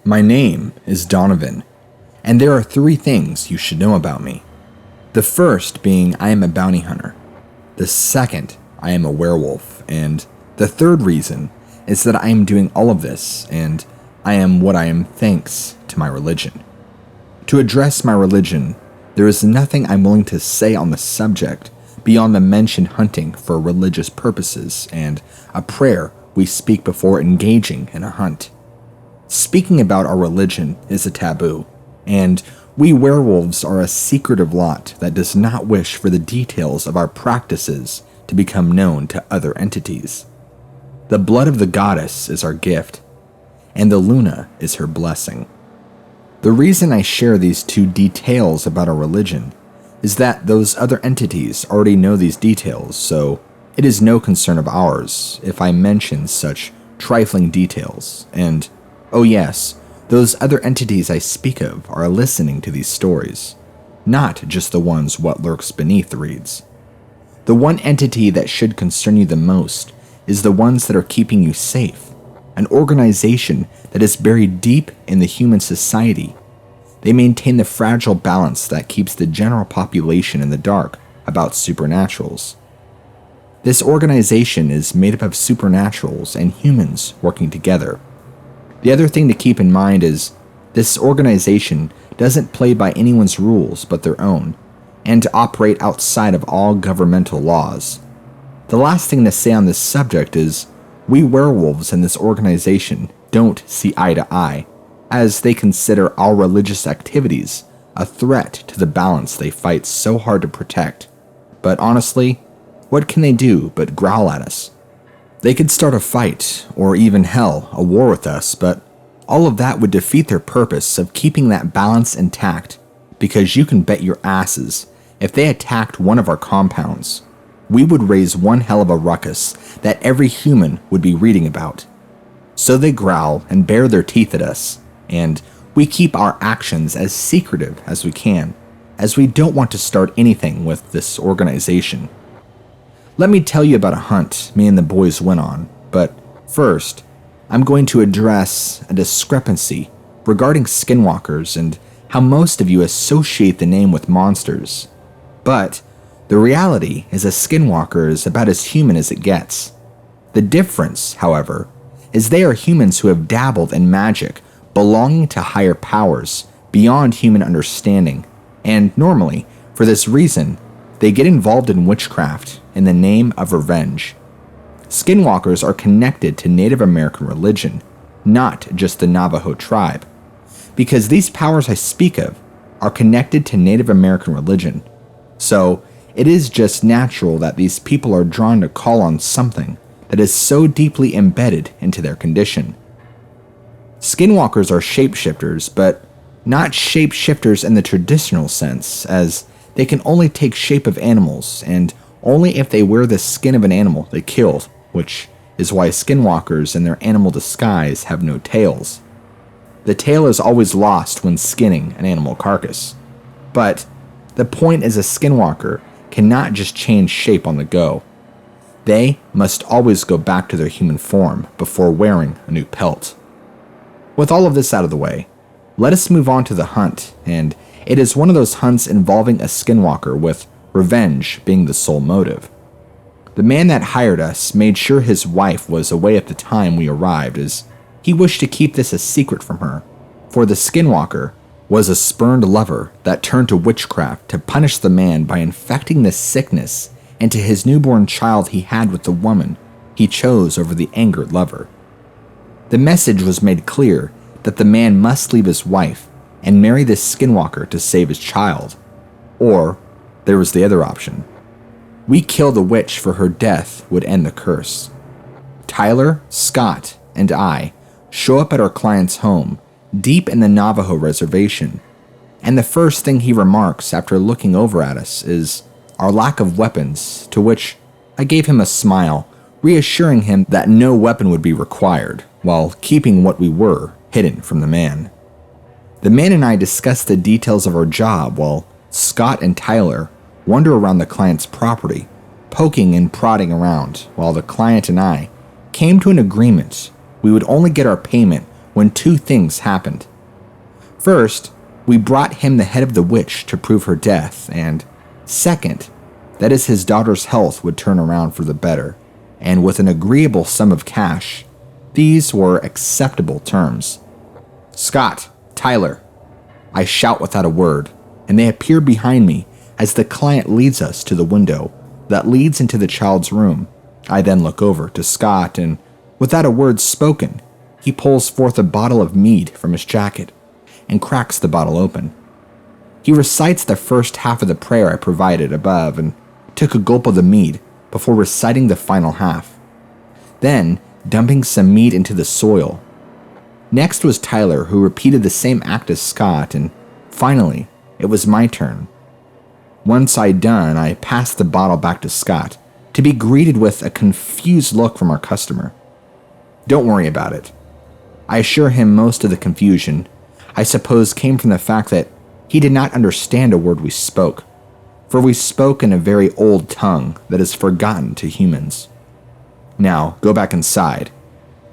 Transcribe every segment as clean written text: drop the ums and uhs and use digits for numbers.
My name is Donovan, and there are 3 things you should know about me. The first being I am a bounty hunter. The second, I am a werewolf, and the third reason is that I am doing all of this, and I am what I am thanks to my religion. To address my religion, there is nothing I'm willing to say on the subject beyond the mention hunting for religious purposes and a prayer we speak before engaging in a hunt. Speaking about our religion is a taboo, and we werewolves are a secretive lot that does not wish for the details of our practices to become known to other entities. The blood of the goddess is our gift, and the Luna is her blessing. The reason I share these 2 details about our religion is that those other entities already know these details, so it is no concern of ours if I mention such trifling details, and oh yes, those other entities I speak of are listening to these stories, not just the ones What Lurks Beneath reads. The one entity that should concern you the most is the ones that are keeping you safe, an organization that is buried deep in the human society. They maintain the fragile balance that keeps the general population in the dark about supernaturals. This organization is made up of supernaturals and humans working together. The other thing to keep in mind is this organization doesn't play by anyone's rules but their own, and to operate outside of all governmental laws. The last thing to say on this subject is we werewolves in this organization don't see eye to eye, as they consider all religious activities a threat to the balance they fight so hard to protect. But honestly, what can they do but growl at us? They could start a fight, or even hell, a war with us, but all of that would defeat their purpose of keeping that balance intact, because you can bet your asses, if they attacked one of our compounds, we would raise one hell of a ruckus that every human would be reading about. So they growl and bare their teeth at us, and we keep our actions as secretive as we can, as we don't want to start anything with this organization. Let me tell you about a hunt me and the boys went on, but first, I'm going to address a discrepancy regarding skinwalkers and how most of you associate the name with monsters. But the reality is a skinwalker is about as human as it gets. The difference, however, is they are humans who have dabbled in magic belonging to higher powers beyond human understanding, and normally, for this reason, they get involved in witchcraft in the name of revenge. Skinwalkers are connected to Native American religion, not just the Navajo tribe, because these powers I speak of are connected to Native American religion. So, it is just natural that these people are drawn to call on something that is so deeply embedded into their condition. Skinwalkers are shapeshifters, but not shapeshifters in the traditional sense, as they can only take shape of animals, and only if they wear the skin of an animal they killed, which is why skinwalkers in their animal disguise have no tails. The tail is always lost when skinning an animal carcass. But the point is a skinwalker cannot just change shape on the go. They must always go back to their human form before wearing a new pelt. With all of this out of the way, let us move on to the hunt, and it is one of those hunts involving a skinwalker with revenge being the sole motive. The man that hired us made sure his wife was away at the time we arrived, as he wished to keep this a secret from her, for the skinwalker was a spurned lover that turned to witchcraft to punish the man by infecting the sickness into his newborn child he had with the woman he chose over the angered lover. The message was made clear that the man must leave his wife and marry this skinwalker to save his child. Or, there was the other option. We kill the witch for her death would end the curse. Tyler, Scott, and I show up at our client's home, deep in the Navajo reservation, and the first thing he remarks after looking over at us is our lack of weapons, to which I gave him a smile, reassuring him that no weapon would be required, while keeping what we were hidden from the man. The man and I discussed the details of our job while Scott and Tyler wander around the client's property, poking and prodding around, while the client and I came to an agreement we would only get our payment when two things happened. First, we brought him the head of the witch to prove her death, and second, that is his daughter's health would turn around for the better, and with an agreeable sum of cash. These were acceptable terms. "Scott, Tyler," I shout without a word, and they appear behind me as the client leads us to the window that leads into the child's room. I then look over to Scott, and without a word spoken, he pulls forth a bottle of mead from his jacket and cracks the bottle open. He recites the first half of the prayer I provided above and took a gulp of the mead before reciting the final half, then dumping some mead into the soil. Next was Tyler, who repeated the same act as Scott, and finally, it was my turn. Once I'd done, I passed the bottle back to Scott to be greeted with a confused look from our customer. "Don't worry about it." I assure him most of the confusion, I suppose, came from the fact that he did not understand a word we spoke, for we spoke in a very old tongue that is forgotten to humans. "Now, go back inside,"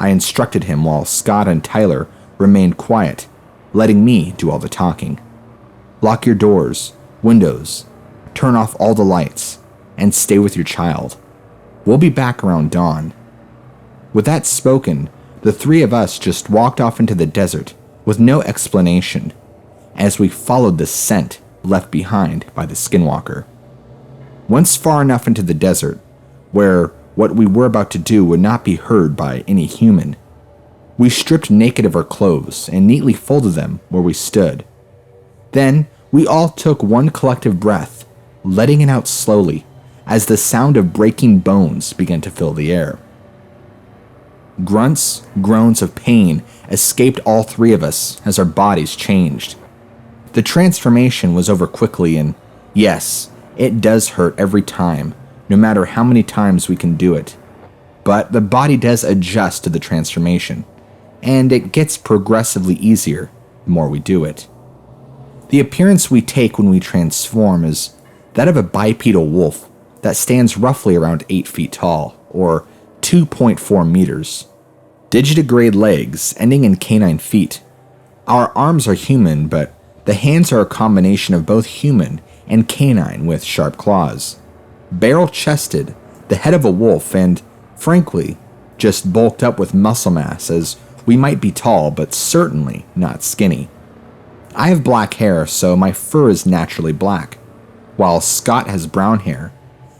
I instructed him while Scott and Tyler remained quiet, letting me do all the talking. "Lock your doors, windows, turn off all the lights, and stay with your child. We'll be back around dawn." With that spoken, the three of us just walked off into the desert with no explanation, as we followed the scent left behind by the skinwalker. Once far enough into the desert, where what we were about to do would not be heard by any human, we stripped naked of our clothes and neatly folded them where we stood. Then we all took one collective breath, letting it out slowly as the sound of breaking bones began to fill the air. Grunts, groans of pain escaped all three of us as our bodies changed. The transformation was over quickly, and yes, it does hurt every time, no matter how many times we can do it. But the body does adjust to the transformation, and it gets progressively easier the more we do it. The appearance we take when we transform is that of a bipedal wolf that stands roughly around 8 feet tall, or 2.4 meters. Digitigrade legs ending in canine feet. Our arms are human, but the hands are a combination of both human and canine with sharp claws. Barrel-chested, the head of a wolf, and, frankly, just bulked up with muscle mass, as we might be tall but certainly not skinny. I have black hair, so my fur is naturally black, while Scott has brown hair,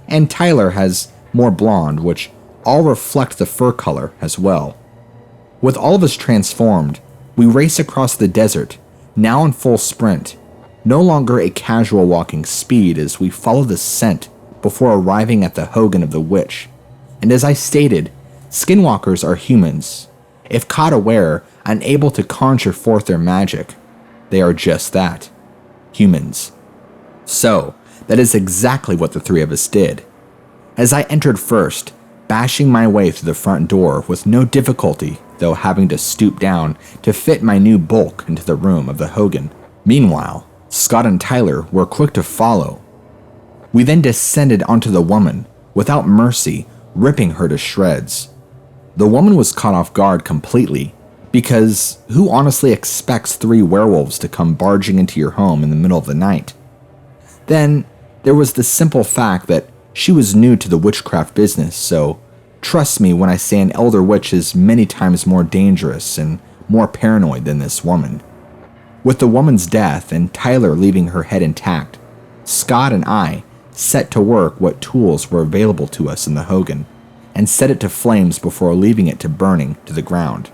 and Tyler has more blonde, which all reflect the fur color as well. With all of us transformed, we race across the desert, now in full sprint, no longer a casual walking speed as we follow the scent before arriving at the Hogan of the Witch. And as I stated, skinwalkers are humans. If caught aware, unable to conjure forth their magic, they are just that, humans. So, that is exactly what the three of us did. As I entered first, bashing my way through the front door with no difficulty, though having to stoop down to fit my new bulk into the room of the Hogan. Meanwhile, Scott and Tyler were quick to follow. We then descended onto the woman, without mercy, ripping her to shreds. The woman was caught off guard completely, because who honestly expects 3 werewolves to come barging into your home in the middle of the night? Then, there was the simple fact that she was new to the witchcraft business, so trust me when I say an elder witch is many times more dangerous and more paranoid than this woman. With the woman's death and Tyler leaving her head intact, Scott and I set to work what tools were available to us in the Hogan and set it to flames before leaving it to burning to the ground,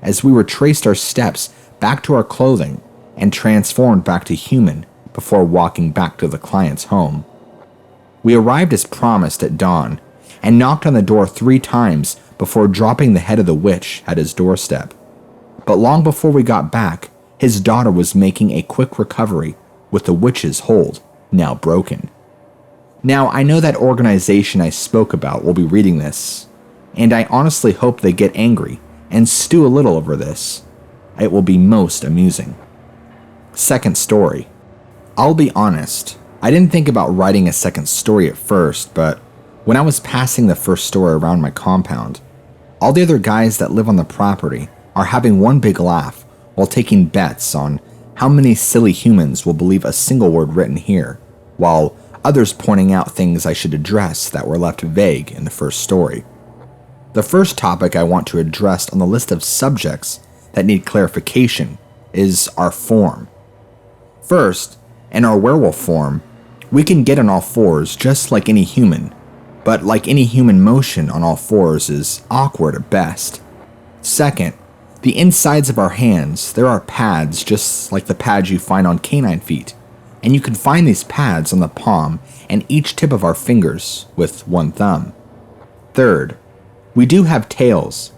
as we retraced our steps back to our clothing and transformed back to human before walking back to the client's home. We arrived as promised at dawn and knocked on the door 3 times before dropping the head of the witch at his doorstep. But long before we got back, his daughter was making a quick recovery with the witch's hold now broken. Now, I know that organization I spoke about will be reading this, and I honestly hope they get angry and stew a little over this. It will be most amusing. Second story. I'll be honest, I didn't think about writing a second story at first, but when I was passing the first story around my compound, all the other guys that live on the property are having one big laugh while taking bets on how many silly humans will believe a single word written here, while others pointing out things I should address that were left vague in the first story. The first topic I want to address on the list of subjects that need clarification is our form. First, in our werewolf form, we can get on all fours just like any human, but like any human, motion on all fours is awkward at best. Second, the insides of our hands, there are pads just like the pads you find on canine feet, and you can find these pads on the palm and each tip of our fingers with one thumb. Third, we do have tails.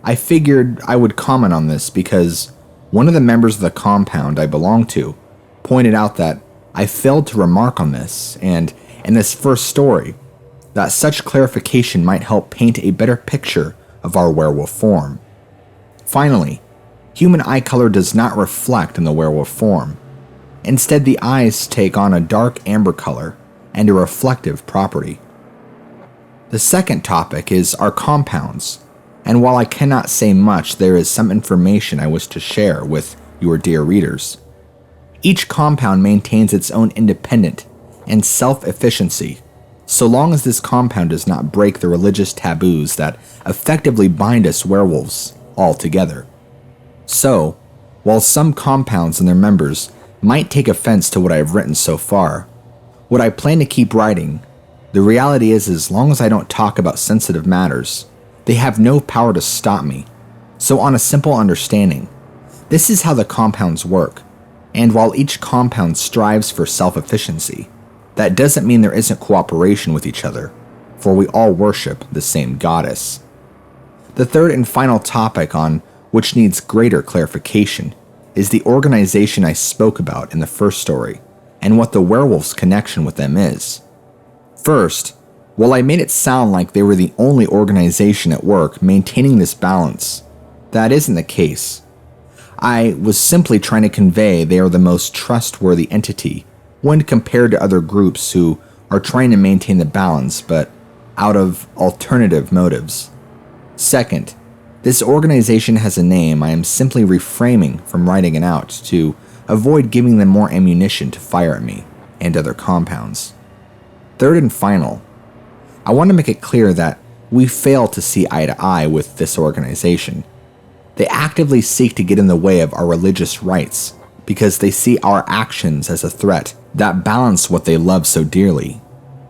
I figured I would comment on this because one of the members of the compound I belong to pointed out that I failed to remark on this, and in this first story, that such clarification might help paint a better picture of our werewolf form. Finally, human eye color does not reflect in the werewolf form. Instead, the eyes take on a dark amber color and a reflective property. The second topic is our compounds, and while I cannot say much, there is some information I wish to share with your dear readers. Each compound maintains its own independent and self-efficiency, so long as this compound does not break the religious taboos that effectively bind us werewolves all together. So, while some compounds and their members might take offense to what I have written so far, what I plan to keep writing, the reality is as long as I don't talk about sensitive matters, they have no power to stop me. So on a simple understanding, this is how the compounds work, and while each compound strives for self-efficiency, that doesn't mean there isn't cooperation with each other, for we all worship the same goddess. The third and final topic on which needs greater clarification is the organization I spoke about in the first story, and what the werewolves' connection with them is. First, while I made it sound like they were the only organization at work maintaining this balance, that isn't the case. I was simply trying to convey they are the most trustworthy entity when compared to other groups who are trying to maintain the balance but out of alternative motives. Second, this organization has a name I am simply refraining from writing it out to avoid giving them more ammunition to fire at me and other compounds. Third and final, I want to make it clear that we fail to see eye to eye with this organization. They actively seek to get in the way of our religious rights because they see our actions as a threat that balance what they love so dearly.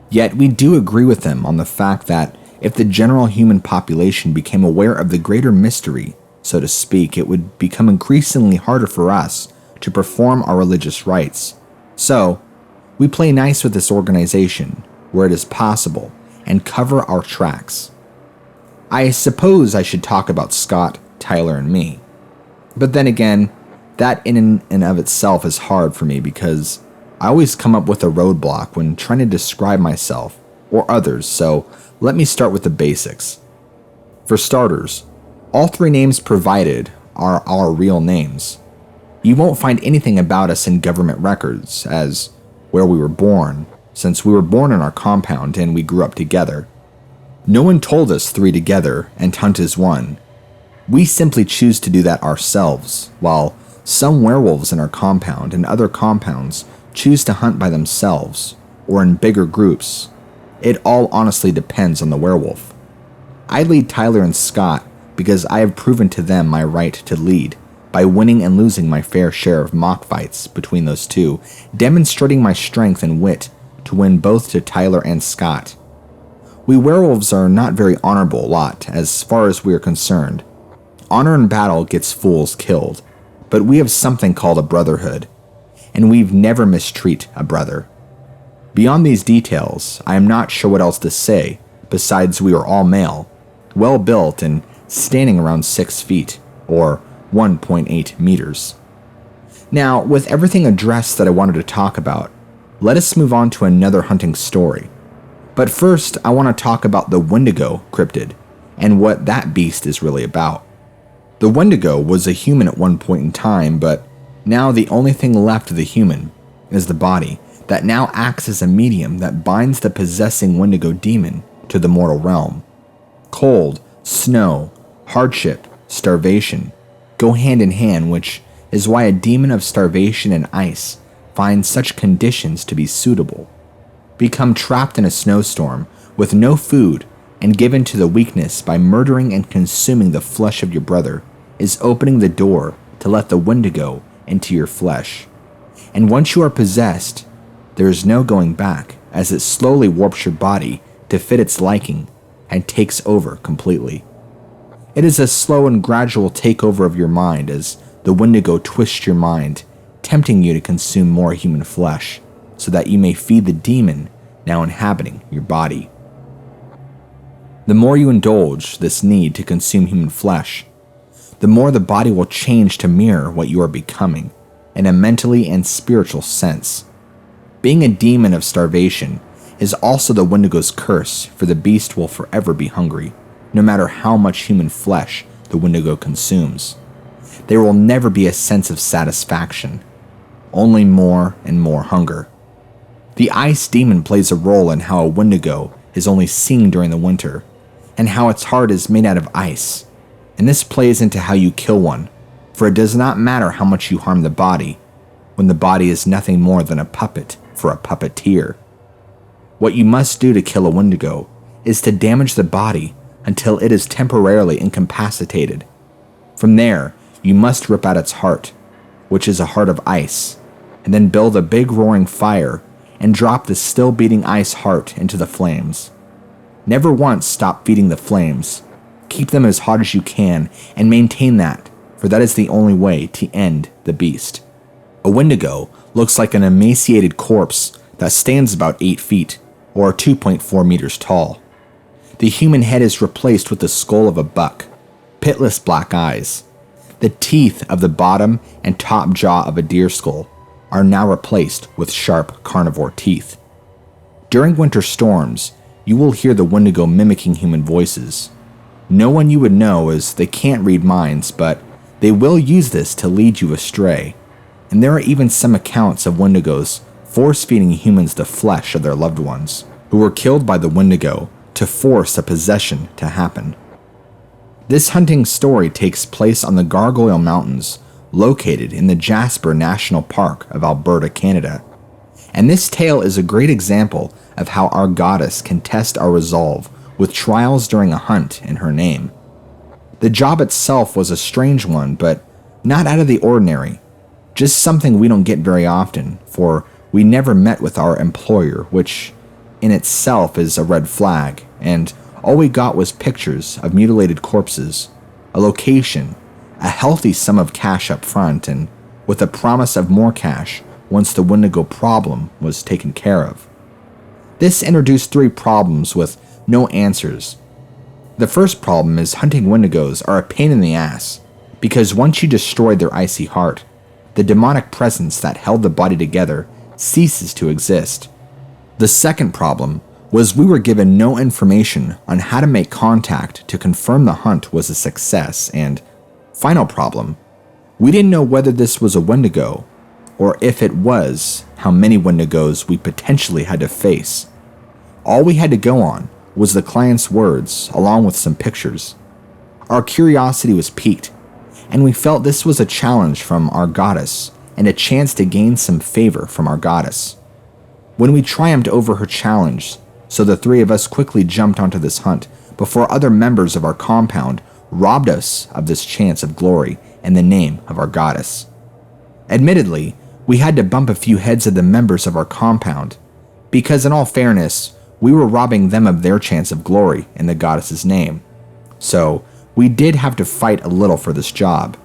Yet we do agree with them on the fact that if the general human population became aware of the greater mystery, so to speak, it would become increasingly harder for us to perform our religious rites. So, we play nice with this organization where it is possible and cover our tracks. I suppose I should talk about Scott, Tyler, and me. But then again, that in and of itself is hard for me because I always come up with a roadblock when trying to describe myself or others, so let me start with the basics. For starters, all three names provided are our real names. You won't find anything about us in government records as where we were born, since we were born in our compound and we grew up together. No one told us three together and hunt as one. We simply choose to do that ourselves, while some werewolves in our compound and other compounds choose to hunt by themselves or in bigger groups. It all honestly depends on the werewolf. I lead Tyler and Scott because I have proven to them my right to lead by winning and losing my fair share of mock fights between those two, demonstrating my strength and wit to win both to Tyler and Scott. We werewolves are not very honorable lot as far as we are concerned. Honor in battle gets fools killed, but we have something called a brotherhood, and we've never mistreat a brother. Beyond these details, I am not sure what else to say, besides we are all male, well built and standing around 6 feet, or 1.8 meters. Now, with everything addressed that I wanted to talk about, let us move on to another hunting story. But first, I want to talk about the Wendigo cryptid, and what that beast is really about. The Wendigo was a human at one point in time, but now the only thing left of the human is the body that now acts as a medium that binds the possessing Wendigo demon to the mortal realm. Cold, snow, hardship, starvation, go hand in hand, which is why a demon of starvation and ice finds such conditions to be suitable. Become trapped in a snowstorm with no food and given to the weakness by murdering and consuming the flesh of your brother is opening the door to let the wendigo into your flesh. And once you are possessed, there is no going back, as it slowly warps your body to fit its liking and takes over completely. It is a slow and gradual takeover of your mind as the wendigo twists your mind, tempting you to consume more human flesh, so that you may feed the demon now inhabiting your body. The more you indulge this need to consume human flesh, the more the body will change to mirror what you are becoming, in a mentally and spiritual sense. Being a demon of starvation is also the wendigo's curse, for the beast will forever be hungry, no matter how much human flesh the wendigo consumes. There will never be a sense of satisfaction, only more and more hunger. The ice demon plays a role in how a wendigo is only seen during the winter, and how its heart is made out of ice, and this plays into how you kill one, for it does not matter how much you harm the body, when the body is nothing more than a puppet for a puppeteer. What you must do to kill a wendigo is to damage the body until it is temporarily incapacitated. From there, you must rip out its heart, which is a heart of ice, and then build a big roaring fire and drop the still beating ice heart into the flames. Never once stop feeding the flames. Keep them as hot as you can and maintain that, for that is the only way to end the beast. A wendigo looks like an emaciated corpse that stands about 8 feet, or 2.4 meters tall. The human head is replaced with the skull of a buck, pitless black eyes. The teeth of the bottom and top jaw of a deer skull are now replaced with sharp carnivore teeth. During winter storms, you will hear the wendigo mimicking human voices. No one you would know, as they can't read minds, but they will use this to lead you astray. And there are even some accounts of wendigos force-feeding humans the flesh of their loved ones, who were killed by the wendigo to force a possession to happen. This hunting story takes place on the Gargoyle Mountains, located in the Jasper National Park of Alberta, Canada. And this tale is a great example of how our goddess can test our resolve with trials during a hunt in her name. The job itself was a strange one, but not out of the ordinary. Just something we don't get very often, for we never met with our employer, which in itself is a red flag, and all we got was pictures of mutilated corpses, a location, a healthy sum of cash up front, and with a promise of more cash once the wendigo problem was taken care of. This introduced 3 problems with no answers. The first problem is hunting wendigos are a pain in the ass, because once you destroy their icy heart, the demonic presence that held the body together ceases to exist. The second problem was we were given no information on how to make contact to confirm the hunt was a success, and final problem, we didn't know whether this was a wendigo, or if it was, how many wendigos we potentially had to face. All we had to go on was the client's words along with some pictures. Our curiosity was piqued, and we felt this was a challenge from our goddess and a chance to gain some favor from our goddess. When we triumphed over her challenge, so the 3 of us quickly jumped onto this hunt before other members of our compound robbed us of this chance of glory in the name of our goddess. Admittedly, we had to bump a few heads of the members of our compound, because in all fairness, we were robbing them of their chance of glory in the goddess's name. So, we did have to fight a little for this job.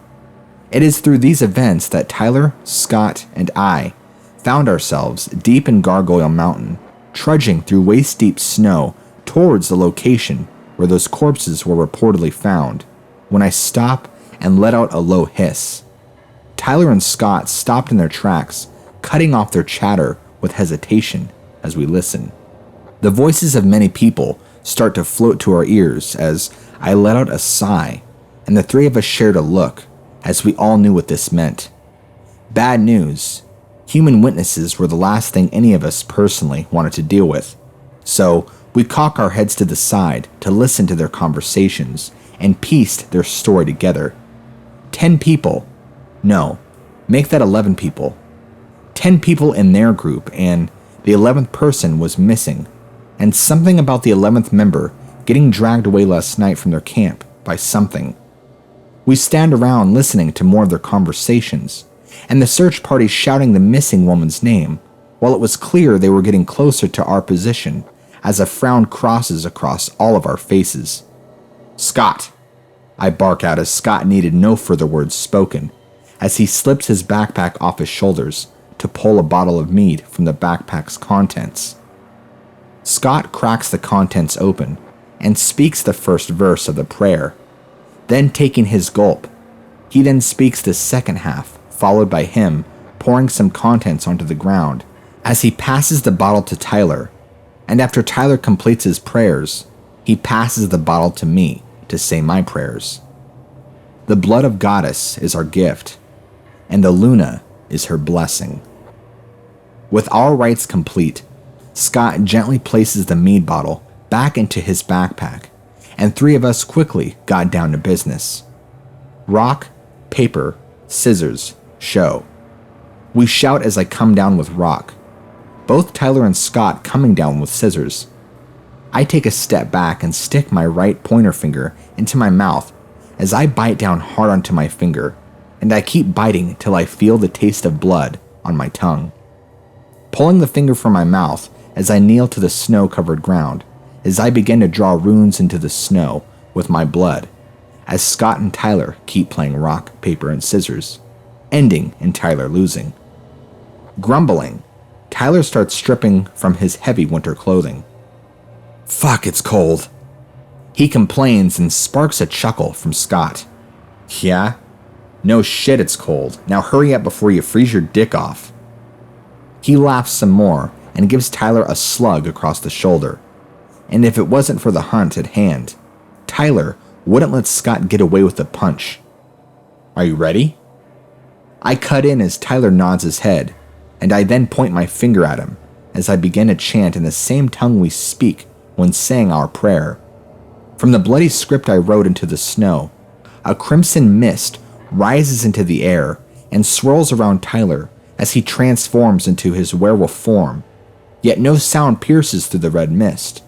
It is through these events that Tyler, Scott, and I found ourselves deep in Gargoyle Mountain, trudging through waist-deep snow towards the location where those corpses were reportedly found, when I stopped and let out a low hiss. Tyler and Scott stopped in their tracks, cutting off their chatter with hesitation as we listened. The voices of many people start to float to our ears as I let out a sigh, and the 3 of us shared a look, as we all knew what this meant. Bad news. Human witnesses were the last thing any of us personally wanted to deal with, so we cocked our heads to the side to listen to their conversations and pieced their story together. 10 people. No, make that 11 people. 10 people in their group, and the 11th person was missing, and something about the 11th member getting dragged away last night from their camp by something. We stand around listening to more of their conversations, and the search party shouting the missing woman's name, while it was clear they were getting closer to our position as a frown crosses across all of our faces. "Scott!" I bark out as Scott needed no further words spoken, as he slips his backpack off his shoulders to pull a bottle of mead from the backpack's contents. Scott cracks the contents open and speaks the first verse of the prayer. Then taking his gulp, he then speaks the second half, followed by him pouring some contents onto the ground as he passes the bottle to Tyler, and after Tyler completes his prayers, he passes the bottle to me to say my prayers. The blood of Goddess is our gift, and the Luna is her blessing. With our rites complete, Scott gently places the mead bottle back into his backpack, and 3 of us quickly got down to business. Rock, paper, scissors, show. We shout as I come down with rock, both Tyler and Scott coming down with scissors. I take a step back and stick my right pointer finger into my mouth as I bite down hard onto my finger, and I keep biting till I feel the taste of blood on my tongue. Pulling the finger from my mouth as I kneel to the snow-covered ground, as I begin to draw runes into the snow with my blood, as Scott and Tyler keep playing rock, paper, and scissors, ending in Tyler losing. Grumbling, Tyler starts stripping from his heavy winter clothing. "Fuck, it's cold," he complains and sparks a chuckle from Scott. "Yeah? No shit, it's cold. Now hurry up before you freeze your dick off." He laughs some more and gives Tyler a slug across the shoulder. And if it wasn't for the hunt at hand, Tyler wouldn't let Scott get away with the punch. "Are you ready?" I cut in as Tyler nods his head, and I then point my finger at him as I begin to chant in the same tongue we speak when saying our prayer. From the bloody script I wrote into the snow, a crimson mist rises into the air and swirls around Tyler as he transforms into his werewolf form, yet no sound pierces through the red mist.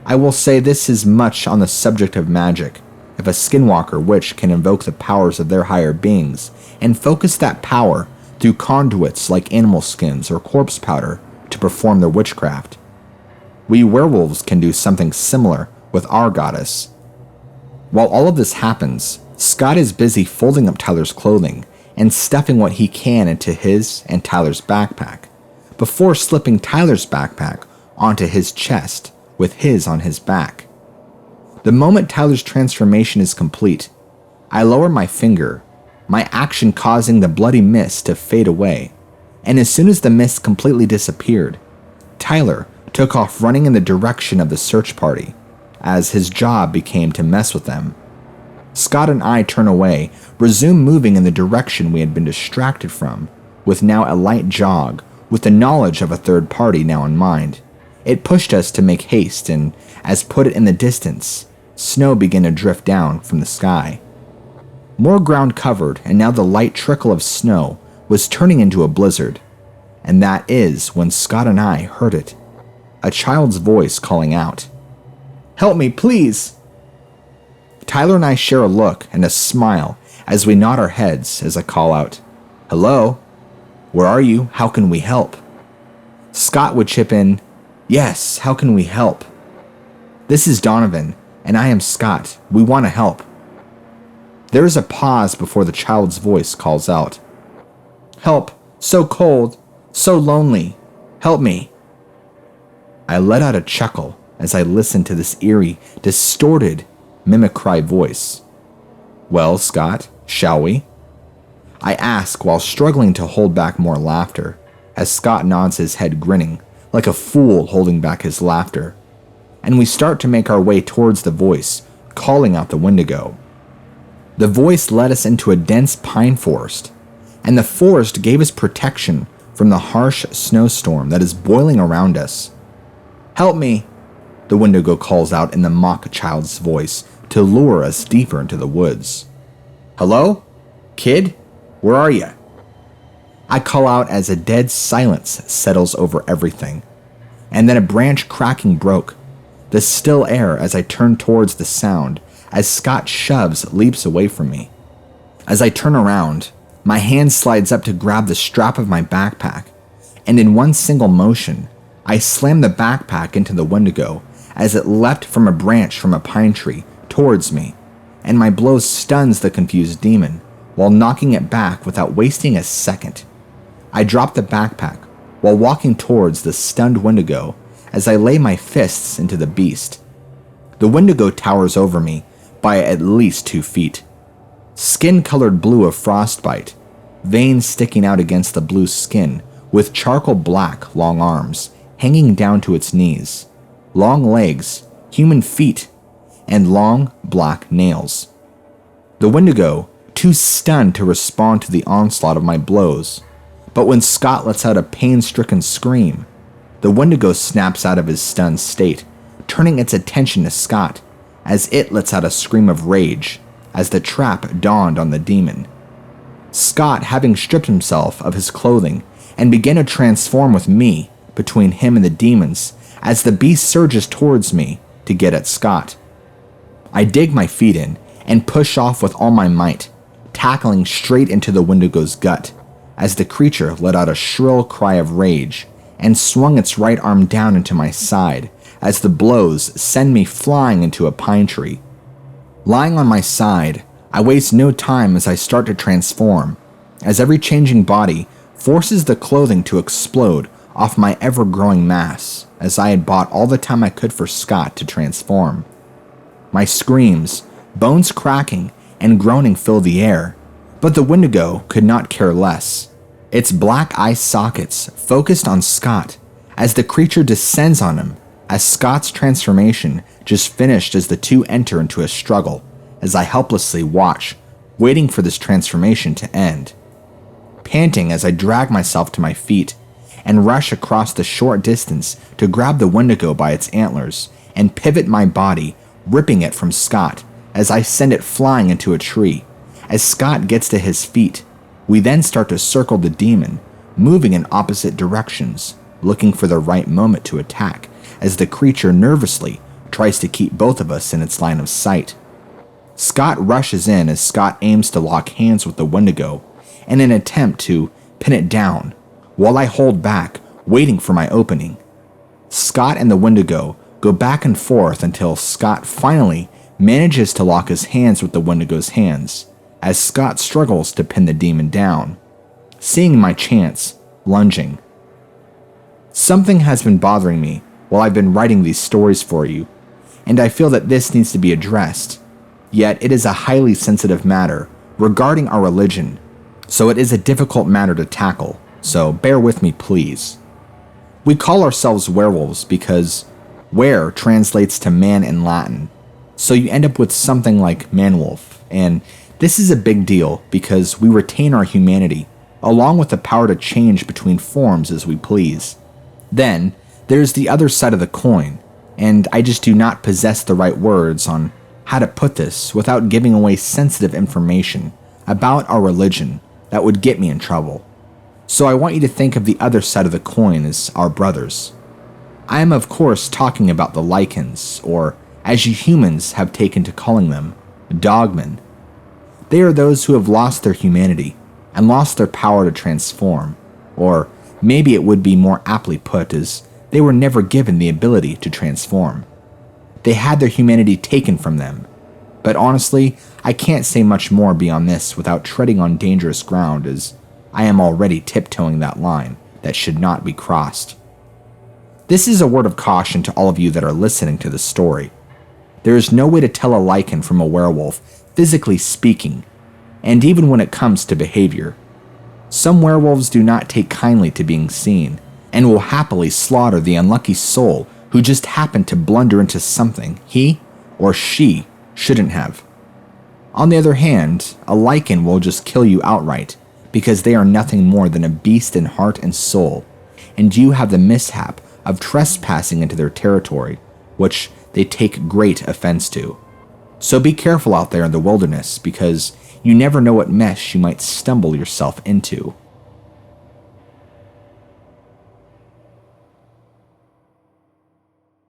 I will say this is much on the subject of magic, if a skinwalker witch can invoke the powers of their higher beings and focus that power through conduits like animal skins or corpse powder to perform their witchcraft. We werewolves can do something similar with our goddess. While all of this happens, Scott is busy folding up Tyler's clothing and stuffing what he can into his and Tyler's backpack, before slipping Tyler's backpack onto his chest with his on his back. The moment Tyler's transformation is complete, I lower my finger, my action causing the bloody mist to fade away, and as soon as the mist completely disappeared, Tyler took off running in the direction of the search party, as his job became to mess with them. Scott and I turn away, resume moving in the direction we had been distracted from, with now a light jog, with the knowledge of a third party now in mind. It pushed us to make haste, and, as put it in the distance, snow began to drift down from the sky. More ground covered, and now the light trickle of snow was turning into a blizzard, and that is when Scott and I heard it. A child's voice calling out, "Help me, please!" Tyler and I share a look and a smile as we nod our heads as I call out, "Hello? Where are you? How can we help?" Scott would chip in, "Yes, how can we help?" "This is Donovan, and I am Scott. We want to help." There is a pause before the child's voice calls out, "Help, so cold, so lonely, help me." I let out a chuckle as I listened to this eerie, distorted, mimicry voice. "Well, Scott, shall we?" I ask while struggling to hold back more laughter, as Scott nods his head grinning, like a fool holding back his laughter, and we start to make our way towards the voice, calling out the wendigo. The voice led us into a dense pine forest, and the forest gave us protection from the harsh snowstorm that is boiling around us. "Help me," the wendigo calls out in the mock child's voice to lure us deeper into the woods. "Hello? Kid, where are you? I call out as a dead silence settles over everything, and then a branch cracking broke the still air as I turn towards the sound as Scott shoves leaps away from me. As I turn around, my hand slides up to grab the strap of my backpack, and in one single motion, I slam the backpack into the Wendigo as it leapt from a branch from a pine tree towards me, and my blow stuns the confused demon while knocking it back without wasting a second. I drop the backpack while walking towards the stunned Wendigo as I lay my fists into the beast. The Wendigo towers over me by at least 2 feet. Skin-colored blue of frostbite, veins sticking out against the blue skin with charcoal black long arms hanging down to its knees, long legs, human feet, and long black nails. The Wendigo, too stunned to respond to the onslaught of my blows, but when Scott lets out a pain-stricken scream, the Wendigo snaps out of his stunned state, turning its attention to Scott as it lets out a scream of rage as the trap dawned on the demon. Scott, having stripped himself of his clothing, and began to transform with me between him and the demons as the beast surges towards me to get at Scott. I dig my feet in and push off with all my might, tackling straight into the Wendigo's gut as the creature let out a shrill cry of rage and swung its right arm down into my side as the blows send me flying into a pine tree. Lying on my side, I waste no time as I start to transform, as every changing body forces the clothing to explode off my ever-growing mass, as I had bought all the time I could for Scott to transform. My screams, bones cracking, and groaning fill the air, but the Wendigo could not care less. Its black eye sockets focused on Scott as the creature descends on him, as Scott's transformation just finished as the two enter into a struggle, as I helplessly watch, waiting for this transformation to end. Panting as I drag myself to my feet and rush across the short distance to grab the Wendigo by its antlers and pivot my body, ripping it from Scott as I send it flying into a tree. As Scott gets to his feet, we then start to circle the demon, moving in opposite directions, looking for the right moment to attack as the creature nervously tries to keep both of us in its line of sight. Scott rushes in as Scott aims to lock hands with the Wendigo in an attempt to pin it down, while I hold back, waiting for my opening. Scott and the Wendigo go back and forth until Scott finally manages to lock his hands with the Wendigo's hands, as Scott struggles to pin the demon down. Seeing my chance, lunging. Something has been bothering me while I've been writing these stories for you, and I feel that this needs to be addressed. Yet it is a highly sensitive matter regarding our religion, so it is a difficult matter to tackle, so bear with me please. We call ourselves werewolves because were translates to man in Latin, so you end up with something like man-wolf, and this is a big deal because we retain our humanity, along with the power to change between forms as we please. Then, there's the other side of the coin, and I just do not possess the right words on how to put this without giving away sensitive information about our religion that would get me in trouble. So I want you to think of the other side of the coin as our brothers. I am of course talking about the lycans, or as you humans have taken to calling them, Dogman. They are those who have lost their humanity and lost their power to transform, or maybe it would be more aptly put as they were never given the ability to transform. They had their humanity taken from them, but honestly, I can't say much more beyond this without treading on dangerous ground, as I am already tiptoeing that line that should not be crossed. This is a word of caution to all of you that are listening to this story. There is no way to tell a lycan from a werewolf, physically speaking, and even when it comes to behavior. Some werewolves do not take kindly to being seen, and will happily slaughter the unlucky soul who just happened to blunder into something he or she shouldn't have. On the other hand, a lycan will just kill you outright because they are nothing more than a beast in heart and soul, and you have the mishap of trespassing into their territory, which they take great offense to. So be careful out there in the wilderness, because You never know what mess you might stumble yourself into.